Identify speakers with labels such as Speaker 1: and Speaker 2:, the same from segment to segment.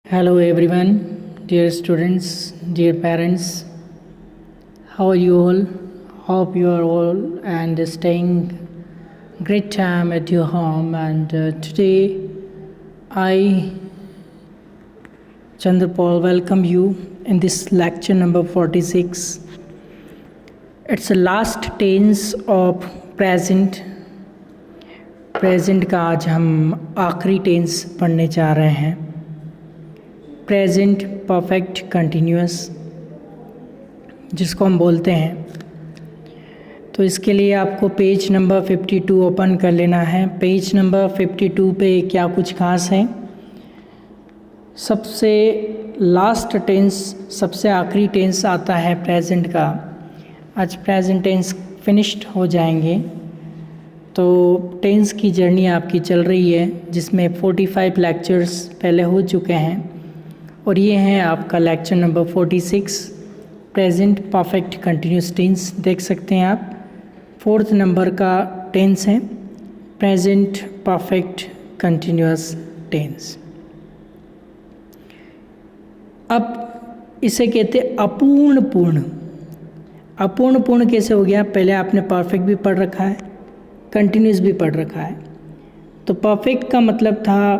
Speaker 1: Hello everyone, dear students, dear parents. How are you all? Hope you are all and staying great time at your home. And today, I, Chandrapal, welcome you in this lecture number 46. It's the last tense of present. Present का आज हम आखिरी tense पढ़ने जा रहे हैं, present perfect continuous जिसको हम बोलते हैं। तो इसके लिए आपको पेज नंबर 52 ओपन कर लेना है। पेज नंबर 52 पे क्या कुछ खास है, सबसे लास्ट टेंस, सबसे आखिरी टेंस आता है प्रेजेंट का। आज प्रेजेंट टेंस फिनिश्ड हो जाएंगे। तो टेंस की जर्नी आपकी चल रही है जिसमें 45 लेक्चर्स पहले हो चुके हैं और ये है आपका lecture number 46 present perfect continuous tense. देख सकते हैं आप 4th नंबर का टेंस है प्रेजेंट परफेक्ट कंटिन्यूस टेंस। अब इसे कहते हैं अपूर्ण पूर्ण। अपूर्ण पूर्ण कैसे हो गया? पहले आपने परफेक्ट भी पढ़ रखा है, कंटिन्यूस भी पढ़ रखा है। तो परफेक्ट का मतलब था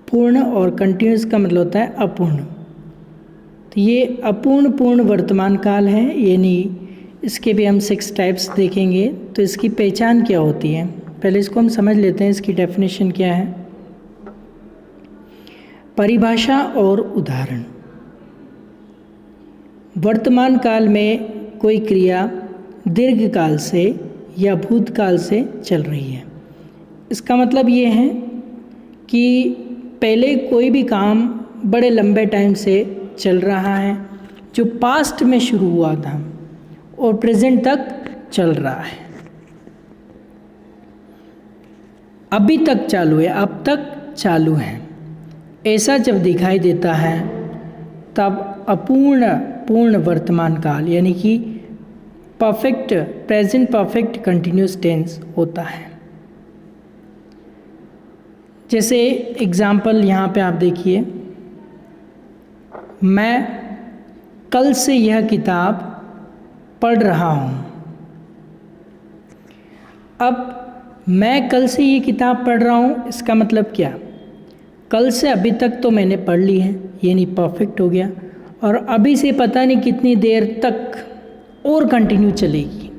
Speaker 1: पूर्ण और कंटिन्यूस का मतलब होता है अपूर्ण। तो ये अपूर्ण पूर्ण वर्तमान काल है, यानी इसके भी हम 6 टाइप्स देखेंगे। तो इसकी पहचान क्या होती है, पहले इसको हम समझ लेते हैं। इसकी डेफिनेशन क्या है, परिभाषा और उदाहरण। वर्तमान काल में कोई क्रिया दीर्घकाल से या भूतकाल से चल रही है। इसका मतलब ये है कि पहले कोई भी काम बड़े लंबे टाइम से चल रहा है जो पास्ट में शुरू हुआ था और प्रेजेंट तक चल रहा है, अभी तक चालू है, अब तक चालू है। ऐसा जब दिखाई देता है तब अपूर्ण पूर्ण वर्तमान काल यानी कि perfect present perfect continuous tense होता है। जैसे एग्जाम्पल यहाँ पे आप देखिए, मैं कल से यह किताब पढ़ रहा हूँ। अब मैं कल से ये किताब पढ़ रहा हूँ, इसका मतलब क्या? कल से अभी तक तो मैंने पढ़ ली है, यानी परफेक्ट हो गया, और अभी से पता नहीं कितनी देर तक और कंटिन्यू चलेगी।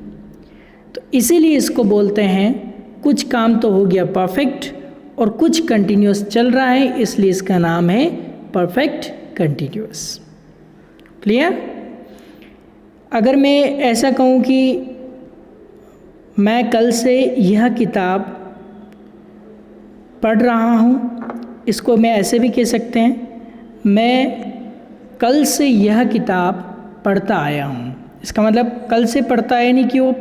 Speaker 1: तो इसीलिए इसको बोलते हैं कुछ काम तो हो गया परफेक्ट और कुछ कंटिन्यूअस चल रहा है, इसलिए इसका नाम है परफेक्ट कंटिन्यूअस। क्लियर? अगर मैं ऐसा कहूँ कि मैं कल से यह किताब पढ़ रहा हूँ, इसको मैं ऐसे भी कह सकते हैं, मैं कल से यह किताब पढ़ता आया हूँ। इसका मतलब कल से पढ़ता है, यानी कि वो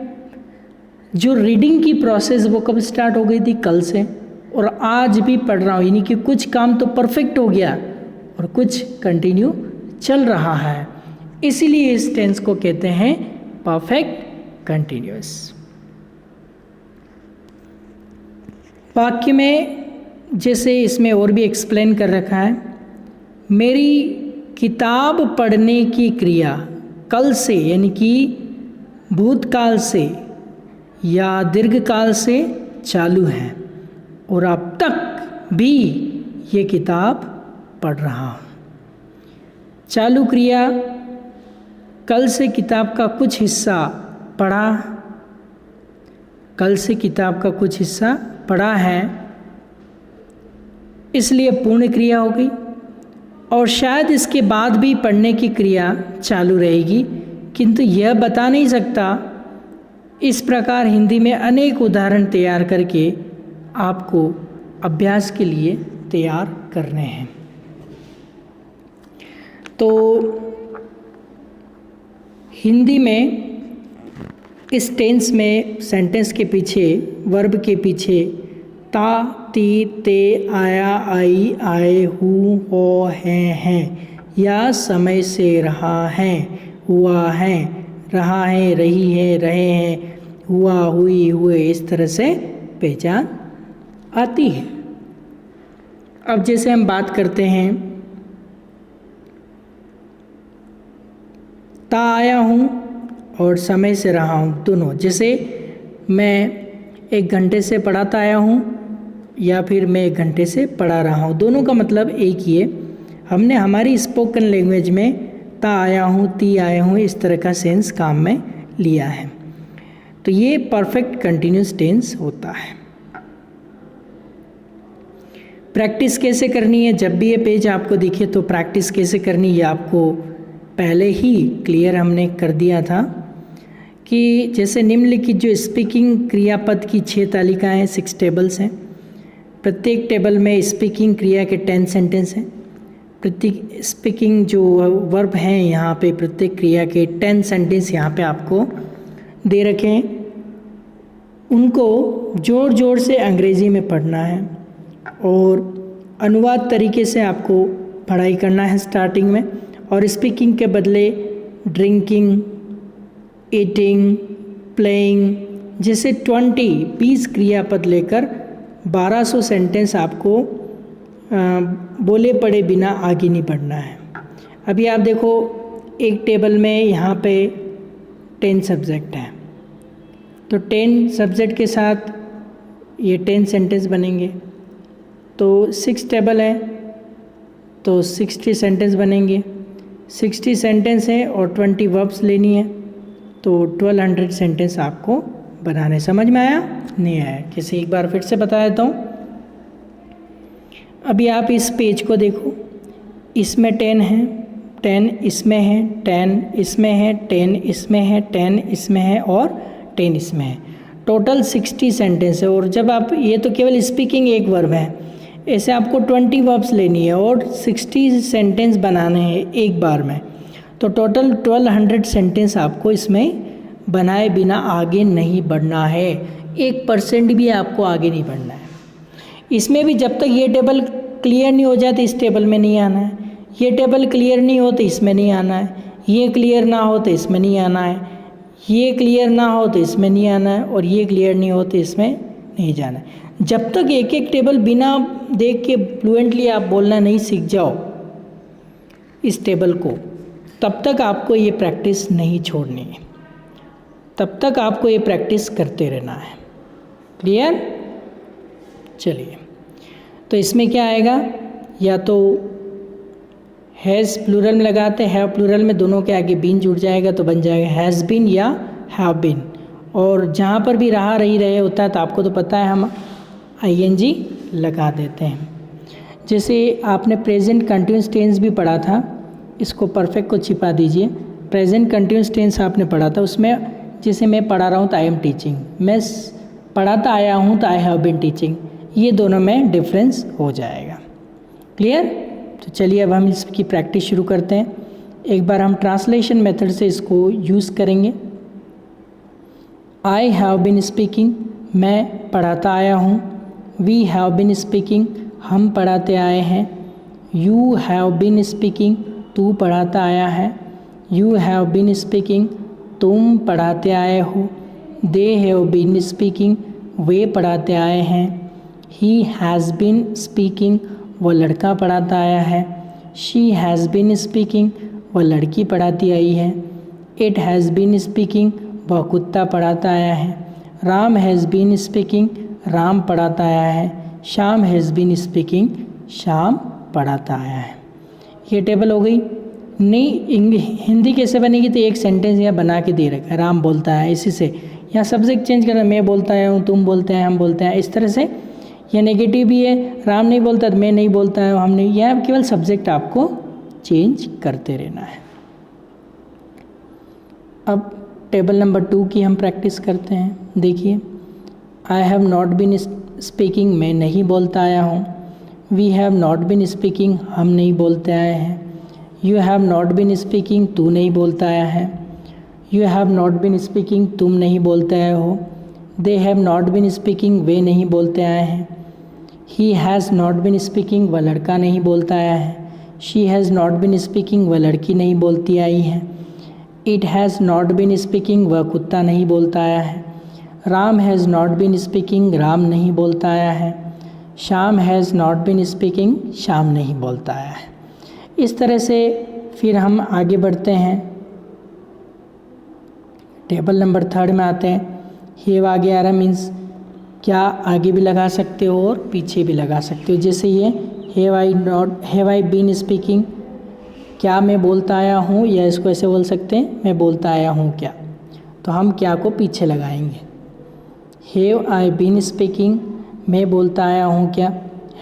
Speaker 1: जो रीडिंग की प्रोसेस वो कब स्टार्ट हो गई थी? कल से। और आज भी पढ़ रहा हूँ, यानी कि कुछ काम तो परफेक्ट हो गया और कुछ कंटिन्यू चल रहा है। इसीलिए इस टेंस को कहते हैं परफेक्ट कंटिन्यूअस। वाक्य में जैसे इसमें और भी एक्सप्लेन कर रखा है, मेरी किताब पढ़ने की क्रिया कल से यानी कि भूतकाल से या दीर्घकाल से चालू है और अब तक भी ये किताब पढ़ रहा हूँ। चालू क्रिया कल से किताब का कुछ हिस्सा पढ़ा, कल से किताब का कुछ हिस्सा पढ़ा है, इसलिए पूर्ण क्रिया हो गई। और शायद इसके बाद भी पढ़ने की क्रिया चालू रहेगी, किंतु यह बता नहीं सकता। इस प्रकार हिंदी में अनेक उदाहरण तैयार करके आपको अभ्यास के लिए तैयार करने हैं। तो हिंदी में इस टेंस में सेंटेंस के पीछे, वर्ब के पीछे ता, ती, ते, आया, आई, आए, हूँ, हो, हैं या समय से रहा है, हुआ है, रहा है, रही है, रहे हैं, हुआ, हुई, हुए, इस तरह से पहचान आती है। अब जैसे हम बात करते हैं ता आया हूँ और समय से रहा हूँ दोनों। जैसे मैं 1 घंटे से पढ़ाता आया हूँ या फिर मैं 1 घंटे से पढ़ा रहा हूँ, दोनों का मतलब एक ही है। हमने हमारी स्पोकन लैंग्वेज में ता आया हूँ, ती आया हूँ इस तरह का सेंस काम में लिया है। तो ये परफेक्ट कंटिन्यूस टेंस होता है। प्रैक्टिस कैसे करनी है, जब भी ये पेज आपको दिखे तो प्रैक्टिस कैसे करनी है आपको पहले ही क्लियर हमने कर दिया था कि जैसे निम्नलिखित जो स्पीकिंग क्रियापद की 6 तालिकाएँ हैं, 6 टेबल्स हैं। प्रत्येक टेबल में स्पीकिंग क्रिया के 10 सेंटेंस हैं। प्रत्येक स्पीकिंग जो वर्ब हैं यहाँ पे प्रत्येक क्रिया के 10 सेंटेंस यहाँ पे आपको दे रखे हैं। उनको जोर जोर से अंग्रेज़ी में पढ़ना है और अनुवाद तरीके से आपको पढ़ाई करना है स्टार्टिंग में। और स्पीकिंग के बदले ड्रिंकिंग, ईटिंग, प्लेइंग जैसे 20 क्रियापद लेकर 1200 सेंटेंस आपको बोले पड़े बिना आगे नहीं बढ़ना है। अभी आप देखो एक टेबल में यहाँ पे 10 सब्जेक्ट हैं, तो 10 सब्जेक्ट के साथ ये 10 सेंटेंस बनेंगे। तो 6 टेबल है तो 60 सेंटेंस बनेंगे। 60 सेंटेंस है और 20 वर्ब्स लेनी है, तो 1200 सेंटेंस आपको बनाने। समझ में आया? नहीं आया? किसी एक बार फिर से बता देता हूँ। अभी आप इस पेज को देखो, इसमें 10 है, 10 इसमें है, 10 इसमें है, 10 इसमें है, 10 इसमें है और 10 इसमें है। टोटल 60 सेंटेंस है। और जब आप ये तो केवल स्पीकिंग एक वर्ब है, ऐसे आपको 20 वर्ब्स लेनी है और 60 सेंटेंस बनाने हैं एक बार में। तो टोटल 1200 सेंटेंस आपको इसमें बनाए बिना आगे नहीं बढ़ना है। 1% भी आपको आगे नहीं बढ़ना है। इसमें भी जब तक ये टेबल क्लियर नहीं हो जाए तो इस टेबल में नहीं आना है। ये टेबल क्लियर नहीं हो तो इसमें नहीं आना है। ये क्लियर ना हो तो इसमें नहीं आना है। ये क्लियर ना हो तो इसमें नहीं आना है और ये क्लियर नहीं हो तो इसमें नहीं जाना है। जब तक एक एक टेबल बिना देख के फ्लुएंटली आप बोलना नहीं सीख जाओ इस टेबल को, तब तक आपको ये प्रैक्टिस नहीं छोड़नी है। तब तक आपको ये प्रैक्टिस करते रहना है। क्लियर? चलिए, तो इसमें क्या आएगा, या तो हैज़ प्लूरल में लगाते हैं, हैव प्लूरल में दोनों के आगे बीन जुड़ जाएगा तो बन जाएगा हैज़ बीन या हैव बीन। और जहाँ पर भी रहा रही रहे होता है तो आपको तो पता है हम ING लगा देते हैं। जैसे आपने प्रेजेंट कंटिन्यूस टेंस भी पढ़ा था, इसको परफेक्ट को छिपा दीजिए। प्रेजेंट कंटिन्यूस टेंस आपने पढ़ा था, उसमें जैसे मैं पढ़ा रहा हूँ तो आई एम टीचिंग, मैं पढ़ाता आया हूँ तो आई हैव बीन टीचिंग, ये दोनों में डिफरेंस हो जाएगा। क्लियर? तो चलिए अब हम इसकी प्रैक्टिस शुरू करते हैं। एक बार हम ट्रांसलेशन मेथड से इसको यूज़ करेंगे। आई हैव बीन स्पीकिंग, मैं पढ़ाता आया हूँ। वी हैव बीन स्पीकिंग, हम पढ़ाते आए हैं। यू हैव बीन स्पीकिंग, तू पढ़ाता आया है। यू हैव बीन स्पीकिंग, तुम पढ़ाते आए हो। दे हैव बीन स्पीकिंग, वे पढ़ाते आए हैं। ही हैज़ बीन स्पीकिंग, वह लड़का पढ़ाता आया है। शी हैज़ बीन स्पीकिंग, वह लड़की पढ़ाती आई है। इट हैज़ बीन स्पीकिंग, वह कुत्ता पढ़ाता आया है। Ram has been speaking, Ram पढ़ाता आया है। Shyam has been speaking, Shyam पढ़ाता आया है। ये टेबल हो गई। नहीं हिंदी कैसे बनेगी, तो एक सेंटेंस यहाँ बना के दे रखा है, राम बोलता है, इसी से यहाँ सब्जेक्ट चेंज करना, मैं बोलता हूँ, तुम बोलते हैं, हम बोलते हैं, इस तरह से। यह नेगेटिव भी है, राम नहीं बोलता तो मैं नहीं बोलता है, हम नहीं, यह केवल सब्जेक्ट आपको चेंज करते रहना है। अब टेबल नंबर 2 की हम प्रैक्टिस करते हैं। देखिए, I have not been speaking, मैं नहीं बोलता आया हूँ। We have not been speaking, हम नहीं बोलते आए हैं। You have not been speaking, तू नहीं बोलता आया है। You have not been speaking, तुम नहीं बोलते आए हो। They have not been speaking, वे नहीं बोलते आए हैं। He has not been speaking, वह लड़का नहीं बोलता आया है। She has not been speaking, वह लड़की नहीं बोलती आई है। It has not been speaking, वह कुत्ता नहीं बोलता आया है। Ram has not been speaking, Ram नहीं बोलता आया है। Shyam has not been speaking, Shyam नहीं बोलता आया है। इस तरह से फिर हम आगे बढ़ते हैं। टेबल नंबर 3 में आते हैं। हैव आगे आ रहा मीन्स क्या आगे भी लगा सकते हो और पीछे भी लगा सकते हो। जैसे ये हैव आई बीन स्पीकिंग, क्या मैं बोलता आया हूँ, या इसको ऐसे बोल सकते हैं मैं बोलता आया हूँ क्या। तो हम क्या को पीछे लगाएंगे। हैव आई बीन स्पीकिंग, मैं बोलता आया हूँ क्या।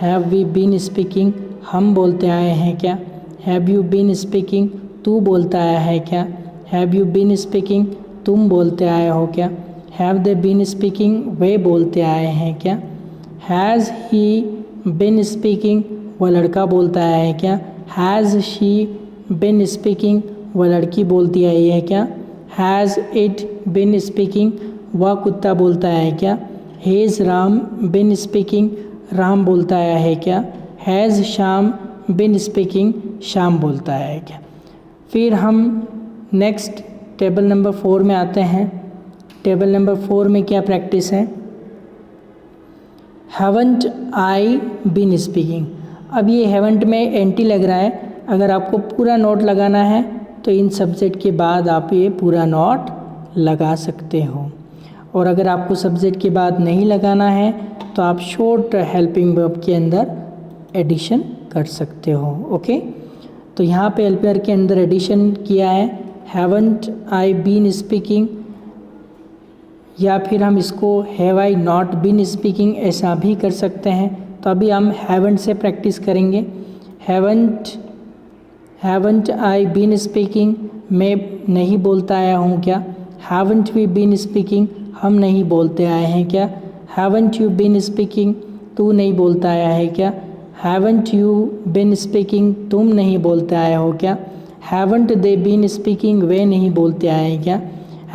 Speaker 1: हैव वी बीन स्पीकिंग, हम बोलते आए हैं क्या। हैव यू बीन स्पीकिंग, तू बोलता आया है क्या। हैव यू बीन स्पीकिंग, तुम बोलते आए हो क्या। हैव दे बीन स्पीकिंग, वे बोलते आए हैं क्या। हैज़ ही बीन स्पीकिंग, वह लड़का बोलता आया है क्या। हैज़ शी बीन स्पीकिंग, वह लड़की बोलती आई है क्या। हैज़ इट बीन स्पीकिंग, वह कुत्ता बोलता है क्या। Has Ram been speaking, Ram बोलता आया है क्या। Has Shyam been speaking, Shyam बोलता है क्या। फिर हम नेक्स्ट टेबल नंबर 4 में आते हैं। टेबल नंबर 4 में क्या प्रैक्टिस है। Haven't I been speaking. अब ये हैवंट में एंटी लग रहा है। अगर आपको पूरा नोट लगाना है तो इन सब्जेक्ट के बाद आप ये पूरा नोट लगा सकते हो, और अगर आपको सब्जेक्ट के बाद नहीं लगाना है तो आप शॉर्ट हेल्पिंग वर्ब के अंदर एडिशन कर सकते हो। ओके, तो यहाँ पे हेल्पर के अंदर एडिशन किया है हैवंट आई बीन स्पीकिंग, या फिर हम इसको have I not been speaking ऐसा भी कर सकते हैं। तो अभी हम हैवंट से प्रैक्टिस करेंगे। हैवंट आई बीन स्पीकिंग, मैं नहीं बोलता आया हूँ क्या। हैवंट वी बीन स्पीकिंग, हम नहीं बोलते आए हैं क्या। हैवंट यू बीन स्पीकिंग, तू नहीं बोलता आया है क्या। हैवंट यू बीन स्पीकिंग, तुम नहीं बोलते आए हो क्या। हैवंट दे बीन स्पीकिंग, वे नहीं बोलते आए हैं क्या।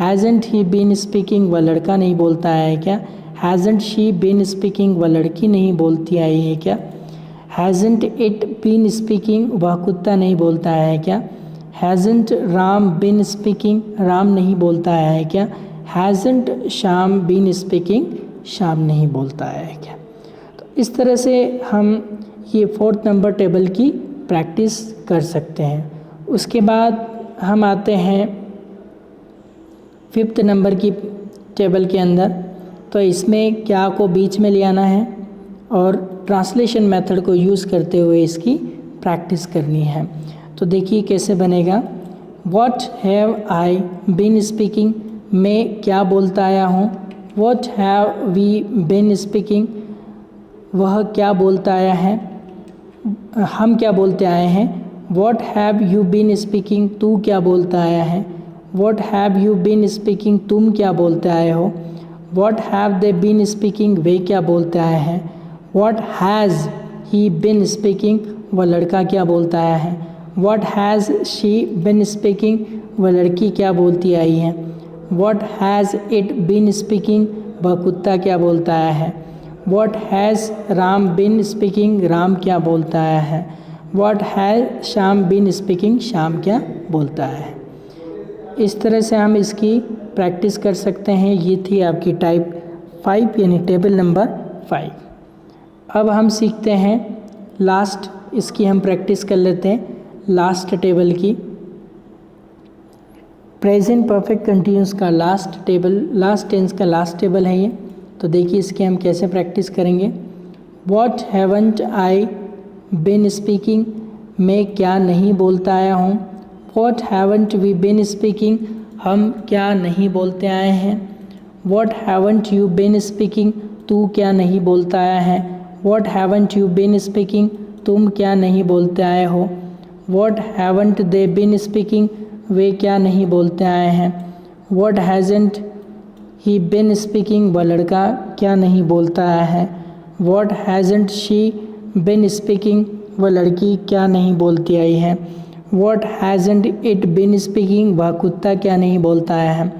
Speaker 1: हैज़ेंट ही बीन स्पीकिंग, वह लड़का नहीं बोलता आया है क्या। हैज़ेंट शी बीन स्पीकिंग, वह लड़की नहीं बोलती आई है क्या। हैज़ेंट इट बीन स्पीकिंग, वह कुत्ता नहीं बोलता आया है क्या। Hasn't Ram been speaking, Ram नहीं बोलता आया है क्या। Hasn't Shyam been speaking, Shyam नहीं बोलता आया है क्या। तो इस तरह से हम ये 4th नंबर टेबल की प्रैक्टिस कर सकते हैं। उसके बाद हम आते हैं 5th नंबर की टेबल के अंदर। तो इसमें क्या को बीच में ले आना है और ट्रांसलेशन मेथड को यूज़ करते हुए इसकी प्रैक्टिस करनी है। तो देखिए कैसे बनेगा। What have I been speaking, मैं क्या बोलता आया हूँ। What have we been speaking, वह क्या बोलता आया है, हम क्या बोलते आए हैं। What have you been speaking, तू क्या बोलता आया है। What have you been speaking, तुम क्या बोलते आए हो। What have they been speaking, वे क्या बोलते आए हैं। What has he been speaking, वह लड़का क्या बोलता आया है। What has she been speaking, वह लड़की क्या बोलती आई है। What has it been speaking, वह कुत्ता क्या बोलता आया है। What has Ram been speaking, Ram क्या बोलता आया है। What has Shyam been speaking, Shyam क्या बोलता आया है। इस तरह से हम इसकी प्रैक्टिस कर सकते हैं। ये थी आपकी टाइप 5 यानी टेबल नंबर 5। अब हम सीखते हैं लास्ट, इसकी हम प्रैक्टिस कर लेते हैं लास्ट टेबल की। प्रेजेंट परफेक्ट कंटिन्यूस का लास्ट टेबल, लास्ट टेंस का लास्ट टेबल है ये। तो देखिए इसकी हम कैसे प्रैक्टिस करेंगे। What haven't I been speaking, मैं क्या नहीं बोलता आया हूँ। What haven't we been speaking, हम क्या नहीं बोलते आए हैं। What haven't you been speaking, तू क्या नहीं बोलता आया है। What haven't you been speaking, तुम क्या नहीं बोलते आए हो। What haven't they been speaking, वे क्या नहीं बोलते आए हैं। What hasn't he been speaking, वह लड़का क्या नहीं बोलता आया है। What hasn't she been speaking, वह लड़की क्या नहीं बोलती आई है। What hasn't it been speaking, वह कुत्ता क्या नहीं बोलता आया है।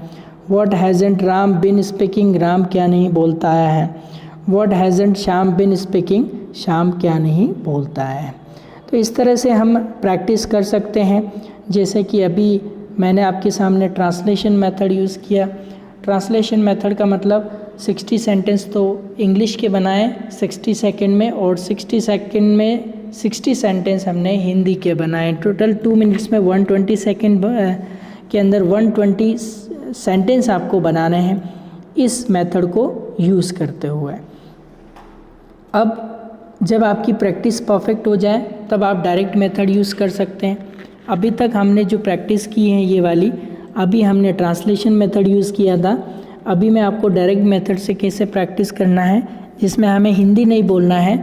Speaker 1: What hasn't Ram been speaking, Ram क्या नहीं बोलता आया है। What hasn't Shyam been speaking, Shyam क्या नहीं बोलता है। तो इस तरह से हम प्रैक्टिस कर सकते हैं। जैसे कि अभी मैंने आपके सामने ट्रांसलेशन मेथड यूज़ किया। ट्रांसलेशन मेथड का मतलब 60 सेंटेंस तो इंग्लिश के बनाए 60 सेकंड में, और 60 सेकंड में 60 सेंटेंस हमने हिंदी के बनाए। टोटल 2 मिनट्स में 120 सेकंड के अंदर 120 सेंटेंस आपको बनाने हैं इस मेथड को यूज़ करते हुए। अब जब आपकी प्रैक्टिस परफेक्ट हो जाए तब आप डायरेक्ट मेथड यूज़ कर सकते हैं। अभी तक हमने जो प्रैक्टिस की है ये वाली, अभी हमने ट्रांसलेशन मेथड यूज़ किया था। अभी मैं आपको डायरेक्ट मेथड से कैसे प्रैक्टिस करना है, जिसमें हमें हिंदी नहीं बोलना है,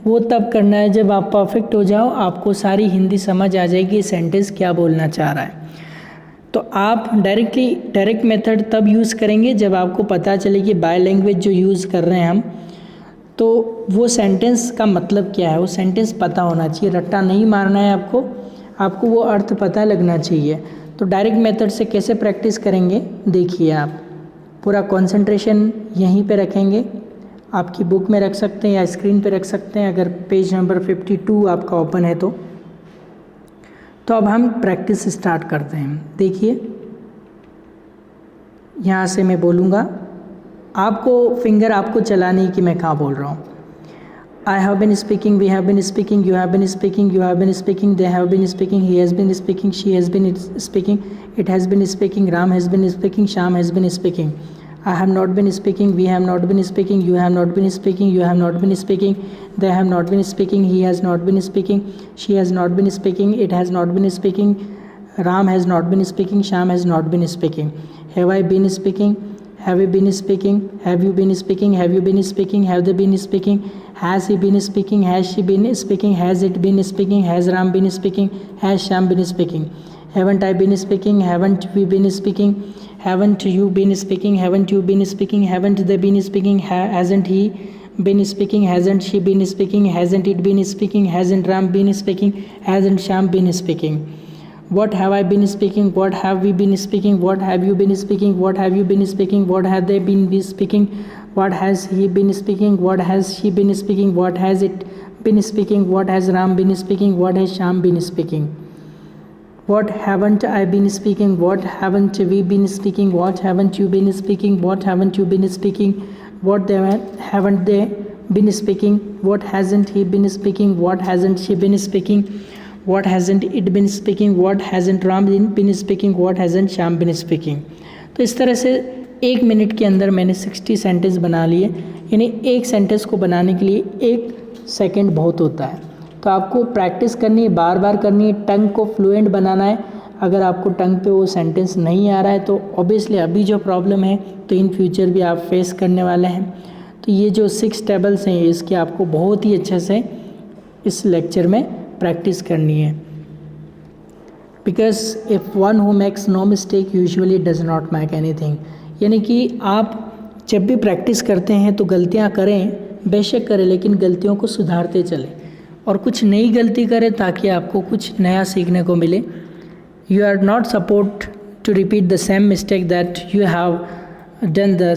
Speaker 1: वो तब करना है जब आप परफेक्ट हो जाओ, आपको सारी हिंदी समझ आ जाएगी सेंटेंस क्या बोलना चाह रहा है। तो आप डायरेक्ट मेथड तब यूज़ करेंगे जब आपको पता चले कि बाय लैंग्वेज जो यूज़ कर रहे हैं हम, तो वो सेंटेंस का मतलब क्या है, वो सेंटेंस पता होना चाहिए, रट्टा नहीं मारना है आपको वो अर्थ पता लगना चाहिए। तो डायरेक्ट मेथड से कैसे प्रैक्टिस करेंगे देखिए, आप पूरा कंसंट्रेशन यहीं पे रखेंगे, आपकी बुक में रख सकते हैं या स्क्रीन पे रख सकते हैं, अगर पेज नंबर 52 आपका ओपन है तो अब हम प्रैक्टिस स्टार्ट करते हैं। देखिए यहाँ से मैं बोलूँगा, आपको फिंगर आपको चलानी है कि मैं कहाँ बोल रहा हूँ। I have been speaking, we have been speaking, you have been speaking, you have been speaking, they have been speaking, he has been speaking, she has been speaking, it has been speaking, Ram has been speaking, Sham has been speaking. I have not been speaking, we have not been speaking, you have not been speaking, you have not been speaking, they have not been speaking, he has not been speaking, she has not been speaking, it has not been speaking, Ram has not been speaking, Sham has not been speaking. Have I been speaking? Have you been speaking? Have you been speaking? Have you been speaking? Have they been speaking? Has he been speaking? Has she been speaking? Has it been speaking? Has Ram been speaking? Has Sham been speaking? Haven't I been speaking? Haven't we been speaking? Haven't you been speaking? Haven't you been speaking? Haven't they been speaking? Hasn't he been speaking? Hasn't she been speaking? Hasn't it been speaking? Hasn't Ram been speaking? Hasn't Sham been speaking? What have I been speaking? What have we been speaking? What have you been speaking? What have you been speaking? What have they been speaking? What has he been speaking? What has she been speaking? What has it been speaking? What has Ram been speaking? What has Sham been speaking? What haven't I been speaking? What haven't we been speaking? What haven't you been speaking? What haven't you been speaking? What haven't they been speaking? What hasn't he been speaking? What hasn't she been speaking? What hasn't it been speaking? What hasn't Ram been speaking? What hasn't Sham been speaking? तो इस तरह से 1 minute के अंदर मैंने 60 sentence बना लिए। यानी एक सेंटेंस को बनाने के लिए 1 सेकंड बहुत होता है। तो आपको प्रैक्टिस करनी है, बार बार करनी है, टंग को फ्लुएंट बनाना है। अगर आपको टंग पे वो सेंटेंस नहीं आ रहा है तो ऑब्वियसली अभी जो प्रॉब्लम है तो इन फ्यूचर भी आप फेस करने वाले हैं। तो ये जो 6 टेबल्स हैं इसकी आपको बहुत ही अच्छे से इस लेक्चर में प्रैक्टिस करनी है। Because if one who makes no mistake usually does not make anything. यानी कि आप जब भी प्रैक्टिस करते हैं तो गलतियां करें, बेशक करें, लेकिन गलतियों को सुधारते चलें और कुछ नई गलती करें ताकि आपको कुछ नया सीखने को मिले। You are not support to repeat the same mistake that you have done the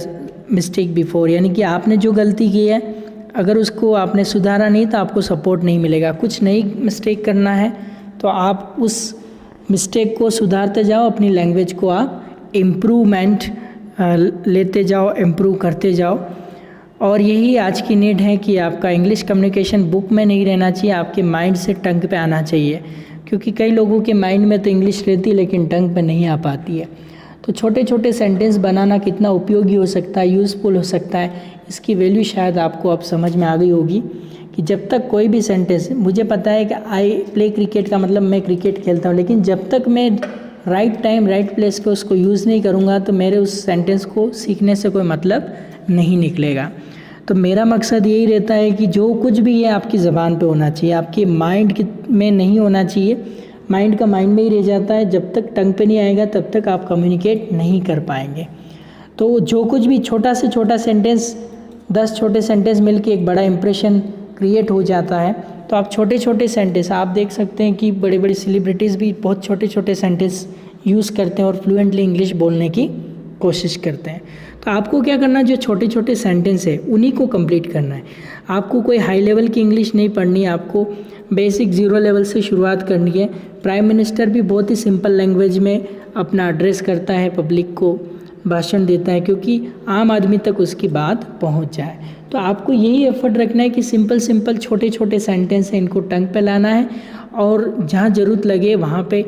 Speaker 1: mistake before. यानी कि आपने जो गलती की है अगर उसको आपने सुधारा नहीं तो आपको सपोर्ट नहीं मिलेगा। कुछ नई मिस्टेक करना है तो आप उस मिस्टेक को सुधारते जाओ, अपनी लैंग्वेज को आप इम्प्रूवमेंट लेते जाओ, इम्प्रूव करते जाओ। और यही आज की नीड है कि आपका इंग्लिश कम्युनिकेशन बुक में नहीं रहना चाहिए, आपके माइंड से टंग पे आना चाहिए। क्योंकि कई लोगों के माइंड में तो इंग्लिश रहती है लेकिन टंग पे नहीं आ पाती है। तो छोटे छोटे सेंटेंस बनाना कितना उपयोगी हो सकता है, यूज़फुल हो सकता है, इसकी वैल्यू शायद आपको अब समझ में आ गई होगी कि जब तक कोई भी सेंटेंस, मुझे पता है कि आई प्ले क्रिकेट का मतलब मैं क्रिकेट खेलता हूँ, लेकिन जब तक मैं राइट टाइम राइट प्लेस पे उसको यूज़ नहीं करूँगा तो मेरे उस सेंटेंस को सीखने से कोई मतलब नहीं निकलेगा। तो मेरा मकसद यही रहता है कि जो कुछ भी है आपकी ज़बान पे होना चाहिए, आपके माइंड में नहीं होना चाहिए। माइंड का माइंड में ही रह जाता है, जब तक टंग पे नहीं आएगा तब तक आप कम्युनिकेट नहीं कर पाएंगे। तो जो कुछ भी छोटा से छोटा सेंटेंस, 10 छोटे सेंटेंस मिलके एक बड़ा इंप्रेशन क्रिएट हो जाता है। तो आप छोटे छोटे सेंटेंस, आप देख सकते हैं कि बड़े बड़े सेलिब्रिटीज़ भी बहुत छोटे छोटे सेंटेंस यूज़ करते हैं और फ्लुएंटली इंग्लिश बोलने की कोशिश करते हैं। तो आपको क्या करना है, जो छोटे छोटे सेंटेंस है उन्हीं को कंप्लीट करना है। आपको कोई हाई लेवल की इंग्लिश नहीं पढ़नी है, आपको बेसिक 0 लेवल से शुरुआत करनी है। प्राइम मिनिस्टर भी बहुत ही सिंपल लैंग्वेज में अपना एड्रेस करता है, पब्लिक को भाषण देता है, क्योंकि आम आदमी तक उसकी बात पहुंच जाए। तो आपको यही एफर्ट रखना है कि सिंपल छोटे छोटे सेंटेंस हैं, इनको टंग पे लाना है और जहाँ ज़रूरत लगे वहाँ पे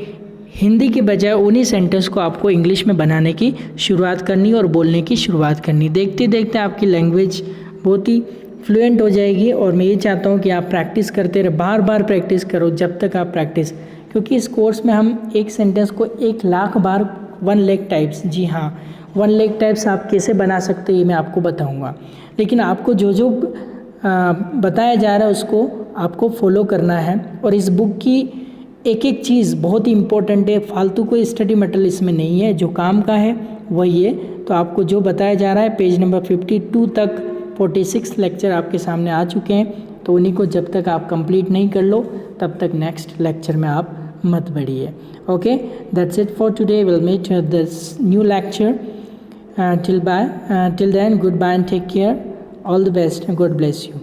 Speaker 1: हिंदी के बजाय उन्हीं सेंटेंस को आपको इंग्लिश में बनाने की शुरुआत करनी और बोलने की शुरुआत करनी। देखते देखते आपकी लैंग्वेज बहुत ही फ्लुएंट हो जाएगी। और मैं ये चाहता हूँ कि आप प्रैक्टिस करते रहे, बार बार प्रैक्टिस करो जब तक आप प्रैक्टिस, क्योंकि इस कोर्स में हम एक सेंटेंस को 1,00,000 बार 1 लाख टाइप्स, जी हाँ 1 लाख टाइप्स आप कैसे बना सकते हैं ये मैं आपको बताऊँगा। लेकिन आपको जो जो बताया जा रहा है उसको आपको फॉलो करना है। और इस बुक की एक एक चीज़ बहुत ही इंपॉर्टेंट है, फालतू कोई स्टडी मटेरियल इसमें नहीं है, जो काम का है वही है। तो आपको जो बताया जा रहा है पेज नंबर 52 तक 46 लेक्चर आपके सामने आ चुके हैं, तो उन्हीं को जब तक आप कंप्लीट नहीं कर लो तब तक नेक्स्ट लेक्चर में आप मत बढ़िए। Okay, that's it for today, will meet this new lecture, till then goodbye and take care, all the best and God bless you।